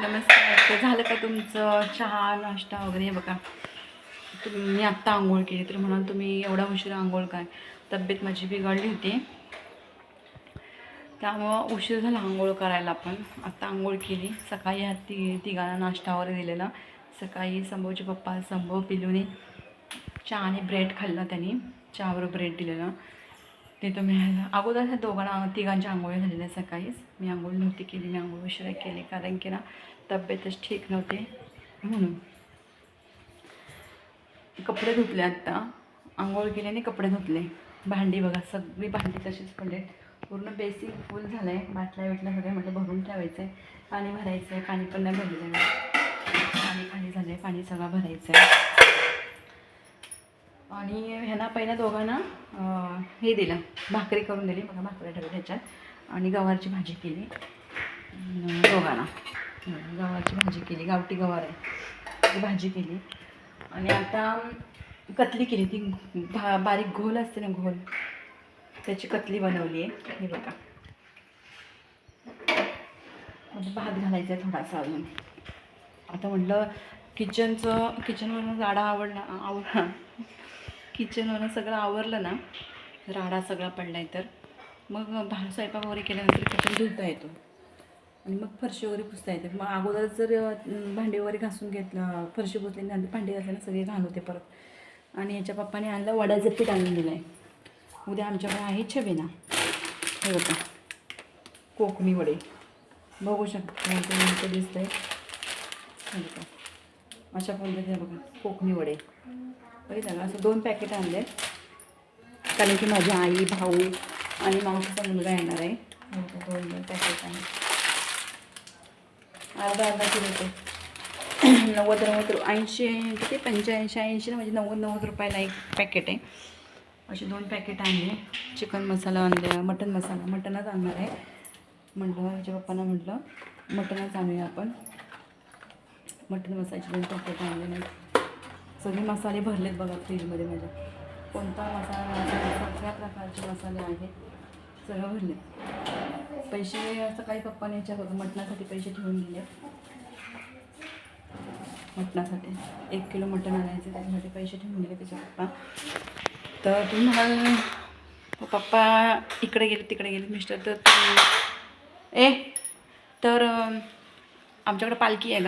नमस्कार. तर झालं का तुमचं चहा नाश्ता वगैरे? हे बघा, मी आत्ता आंघोळ केली. तर म्हणाल तुम्ही एवढा उशिरा आंघोळ काय? तब्येत माझी बिघडली होती, त्यामुळं उशीर झाला आंघोळ करायला. पण आत्ता आंघोळ केली. सकाळी ह्या तिघांना नाश्ता वगैरे दिलेला. सकाळी संभवचे पप्पा संभव पिलूने चहा आणि ब्रेड खाल्ला. त्यांनी चहाबरोबर ब्रेड दिलेला. ते तुम्ही अगोदर ह्या तिघांच्या आंघोळी झालेल्या सकाळीच. मी आंघोळ नव्हती केली, मी आंघोळ उशिरा केली कारण की ना तब्येतच ठीक नव्हते म्हणून. कपडे धुतले आत्ता, आंघोळ केल्याने कपडे धुतले. भांडी बघा, सगळी भांडी तशीच पडले. पूर्ण बेसिक फुल झालं आहे. बाटल्या सगळ्या म्हटलं भरून ठेवायचं आहे. पाणी भरायचं आहे. पाणी पण नाही भरलेलं आहे. पाणी खाली झालं आहे. पाणी सगळं भरायचं आहे. आणि ह्यांना पहिल्या दोघांना हे दिलं, भाकरी करून दिली. बघा भाकरी ठेवली ह्याच्यात. आणि गवारची भाजी केली दोघांना. गवारची भाजी केली, गावठी गवार आहे ती भाजी केली. आणि आता कतली केली, ती बारीक घोल असते ना, घोल, त्याची कतली बनवली आहे. हे बघा, म्हणजे भात घालायचा आहे थोडासा अजून. आता म्हटलं किचनवरून राडा आवडला किचनवरून सगळं आवरलं ना, राडा सगळा पडला आहे, तर मग स्वयंपाक वगैरे केल्यानंतर किचन धुता येतो आणि मग फरशी वगैरे पुसता येते. मग अगोदर जर भांडी वगैरे घासून घेतलं, फरशी पुसल्यानंतर भांडी घासल्यानं सगळे घाण होते परत. आणि याच्या पप्पाने आणलं वड्याचं पीठ आणून दिलं आहे. उद्या आमच्याकडे आहे छबिना. हे बघा, कोकणी वडे बघू शकता, ते दिसतं आहे. हे बघा, अशा पद्धतीने बघा कोकणी वडे बघितलं. असं 2 पॅकेट आणले कारण की माझी आई, भाऊ आणि मावशीचा मुलगा येणार आहे. 2 पॅकेट आहे. अर्धा किलो ते 90 80 किती 85 80 म्हणजे 90 रुपयाला एक पॅकेट आहे. असे 2 पॅकेट आणले. चिकन मसाला आणले, मटन मसाला, मटनच आणणार आहे. म्हटलं माझ्या पप्पांना, म्हटलं मटनच आणूया आपण. मटन मसाल्याचे 2 पॅकेट आणले. नाही सगळे मसाले भरलेत बघा फ्रीजमध्ये माझ्या. कोणता मसाला, सगळ्या प्रकारचे मसाले आहेत, सगळं भरले. पैसे सकाळी पप्पाने याच्याबरोबर मटणासाठी पैसे ठेवून दिले. मटणासाठी 1 किलो मटण आणायचं, त्याच्यासाठी पैसे ठेवून दिले त्याचे पप्पा. तर तुम्हाला पप्पा इकडे गेले तिकडे गेले, मिस्टर तर आमच्याकडे पालखी आहे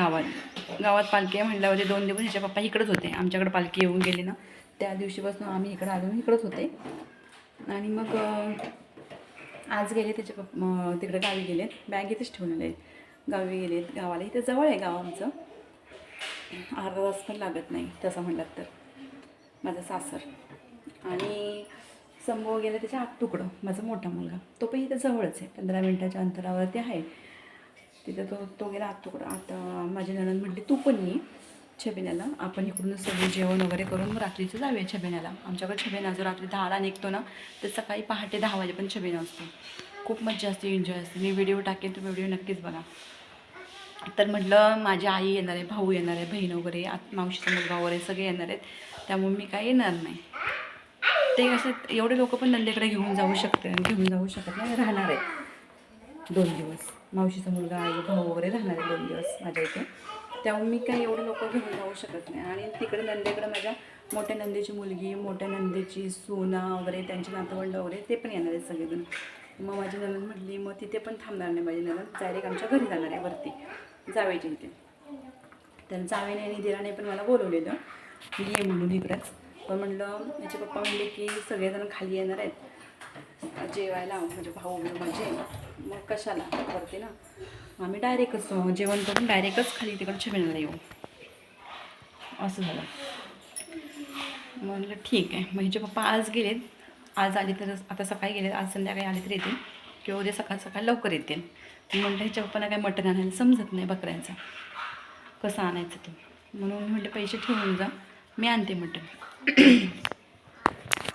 गावात पालखी आहे म्हटल्यावर 2 दिवस ह्याच्या पप्पा इकडंच होते. आमच्याकडे पालखी येऊन गेली ना, त्या दिवशीपासून आम्ही इकडं आलो, इकडंच होते. आणि मग आज गेले त्याचे पप्पा तिकडे गावी गेलेत. बॅगेतच ठेवलेले आहेत. गावी गेलेत, गावाला. इथं जवळ आहे गाव आमचं, अर्धा तास पण लागत नाही तसं म्हटलं तर, माझं सासर. आणि संभव गेला त्याच्या आतुकडं, माझा मोठा मुलगा, तो पण इथं जवळच आहे, 15 मिनिटाच्या अंतरावरती आहे. तिथं तो गेला आतुकडं. आता माझी नणंद म्हटली तू पण ये छबिन्याला, आपण इकडून सगळं जेवण वगैरे करून मग रात्रीचं जाऊया छबिन्याला. आमच्याकडे छबिना जो रात्री 10ला निघतो ना, तर सकाळी पहाटे 10 वाजेपर्यंत छबिना असतो. खूप मजा असते, एन्जॉय असते. मी व्हिडिओ टाकेन, तुम्ही व्हिडिओ नक्कीच बघा. तर म्हटलं माझी आई येणार आहे, भाऊ येणार आहे, बहीण वगैरे, मावशीचा मुलगा वगैरे सगळे येणार आहेत, त्यामुळे मी काय येणार नाही. ते असं एवढे लोक पण नंदेकडे घेऊन जाऊ शकत नाही, राहणार आहेत 2 दिवस. मावशीचा मुलगा, आई, भाऊ वगैरे राहणार आहे 2 दिवस माझ्या इथे, त्यामुळे मी काही एवढे लोक घेऊन जाऊ शकत नाही. आणि तिकडे नंदेकडे माझ्या मोठ्या नंदेची मुलगी, मोठ्या नंदेची सोना वगैरे, त्यांचे नातवंड वगैरे ते पण येणार आहेत सगळेजण. मग माझी नणंद म्हटली मग तिथे पण थांबणार नाही माझी नणंद, डायरेक्ट आमच्या घरी जाणार आहे वरती जावेच्या इथे. तर जावेने आणि दिराने पण मला बोलवलेलं मी ये म्हणून इकडंच. पण म्हटलं याचे पप्पा म्हणले की सगळेजण खाली येणार आहेत जेवायला, म्हणजे भाऊ माझे, मग कशाला करते ना, आम्ही डायरेक्टच जेवण करून डायरेक्टच खाली तिकडं छबिन्याला येऊ, असं झालं. म्हटलं ठीक आहे. मग ह्याचे पप्पा आज गेलेत, आज आले तर आता सकाळी गेले, आज संध्याकाळी आले तर येतील किंवा उद्या सकाळ लवकर येतील. म्हटलं ह्याच्या पप्पांना काय मटण आणायला समजत नाही, बकऱ्यांचा कसं आणायचं ते, म्हणून म्हटलं पैसे ठेवून जा, मी आणते मटण.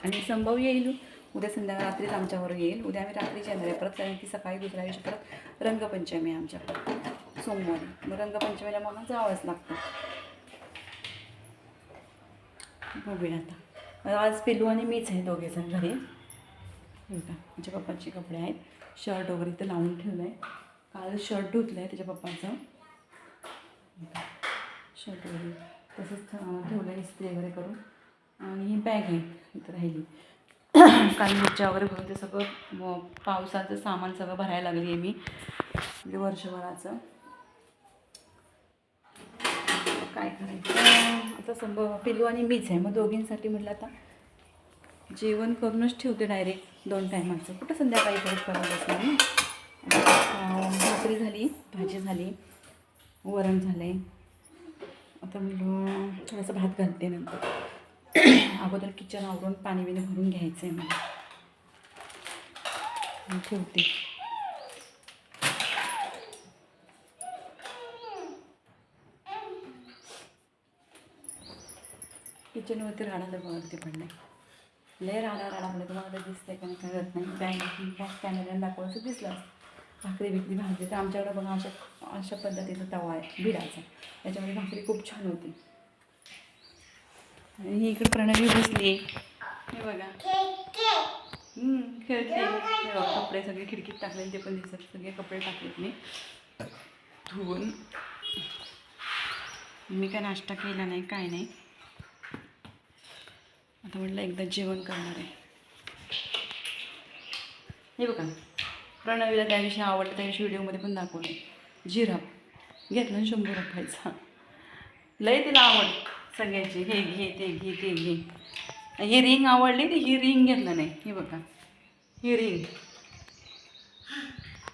आणि संभव येईल उद्या संध्याकाळी, रात्रीच आमच्यावर येईल. उद्या आम्ही रात्रीच येणार आहे परत, कारण की सकाळी दुसऱ्या दिवशी परत रंगपंचमी आहे आमच्याकडे सोमवारी. मग रंगपंचमीला मला जावंच लागतं. बघूया आता. आज पिलू आणि मीच आहे दोघेजण घरी. का त्याच्या पप्पाचे कपडे आहेत, शर्ट वगैरे इथं लावून ठेवलं आहे. काल शर्ट धुतलं आहे त्याच्या पप्पाचं, शर्ट वगैरे तसंच ठेवलं इस्त्री वगैरे करून. आणि ही बॅग आहे इथं राहिली. काल मिरच्या वगैरे भरून ते सगळं पावसाचं सामान सगळं भरायला लागली आहे मी, म्हणजे वर्षभराचं. काय करायचं आता पिलू आणि मीच आहे, मग दोघींसाठी म्हटलं आता जेवण करूनच ठेवते डायरेक्ट 2 टायमाचं. कुठं संध्याकाळी परत करायला बसणार ना. भाकरी झाली, भाजी झाली, वरण झालं आहे. आता म्हटलं थोडंसं भात घालते नंतर. अगोदर किचन आवरून पाणी बिणी भरून घ्यायचं आहे मला. ठेवते. किचनवरती राडा वरती पडलं आहे. लय राडा पडलं. तुम्हाला दिसतंय का नाही कळत नाही. बॅग कॅमेऱ्याने दाखवायचं दिसलं असतं. भाकरी बिकरी भाजली तर आमच्याकडं बघा अशा पद्धतीचा तवा आहे भिडाचा. त्याच्यामध्ये भाकरी खूप छान होती. आणि ही इकडे प्रणाली बसली. हे बघा खेळते. कपडे सगळे खिडकीत टाकले ते पण दिसत. सगळे कपडे टाकलेत मी धुवून. मी काय नाश्ता केला नाही, काय नाही. आता म्हटलं एकदा जेवण करणार आहे. हे बघा प्रणवीला त्या दिवशी आवडलं, त्या दिवशी व्हिडिओमध्ये पण दाखवलं. जिराफ घेतलं 100 रुपयाचा. लय तिला आवड सगळ्याची. हे घे ते घे ते घे. ही रिंग आवडली, ती ही रिंग घेतलं नाही. हे बघा ही रिंग.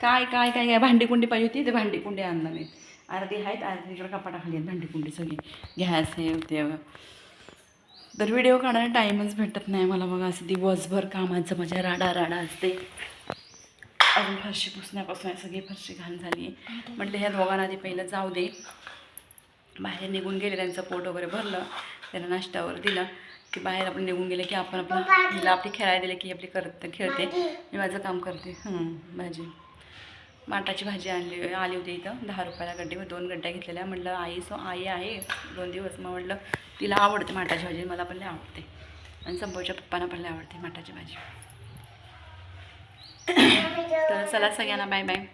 काय काय काय काय भांडीकुंडी पाहिजे होती, ते भांडीकुंडी आणलं नाही. अर्धी आहेत, अर्धी इकडं कपाटाखाली आहेत भांडीकुंडी सगळी. गॅस हे होते. तर व्हिडिओ काढायला टाईमच भेटत नाही मला. बघा असं दिवसभर कामाचं माझ्या राडा असते. अजून फरशी पुसण्यापासून सगळी फरशी घाण झाली आहे. म्हटलं ह्या दोघांना आधी पहिलं जाऊ दे. बाहेर निघून गेले, त्यांचं पोट वगैरे भरलं, त्यांना नाश्त्यावर दिलं की बाहेर आपण निघून गेले की आपण हिला आपली खेळायला दिले की आपली खेळते. मी माझं काम करते. भाजी माटाची भाजी आली होती इथं 10 रुपयाला गड्डी. 2 गड्ड्या घेतलेल्या. म्हटलं आई आहे 2 दिवस. मग म्हटलं तिला आवडते माटाची भाजी, मला पण लय आवडते. आणि संभवच्या पप्पांना पण लय आवडते माटाची भाजी. तर चला सगळ्यांना बाय बाय.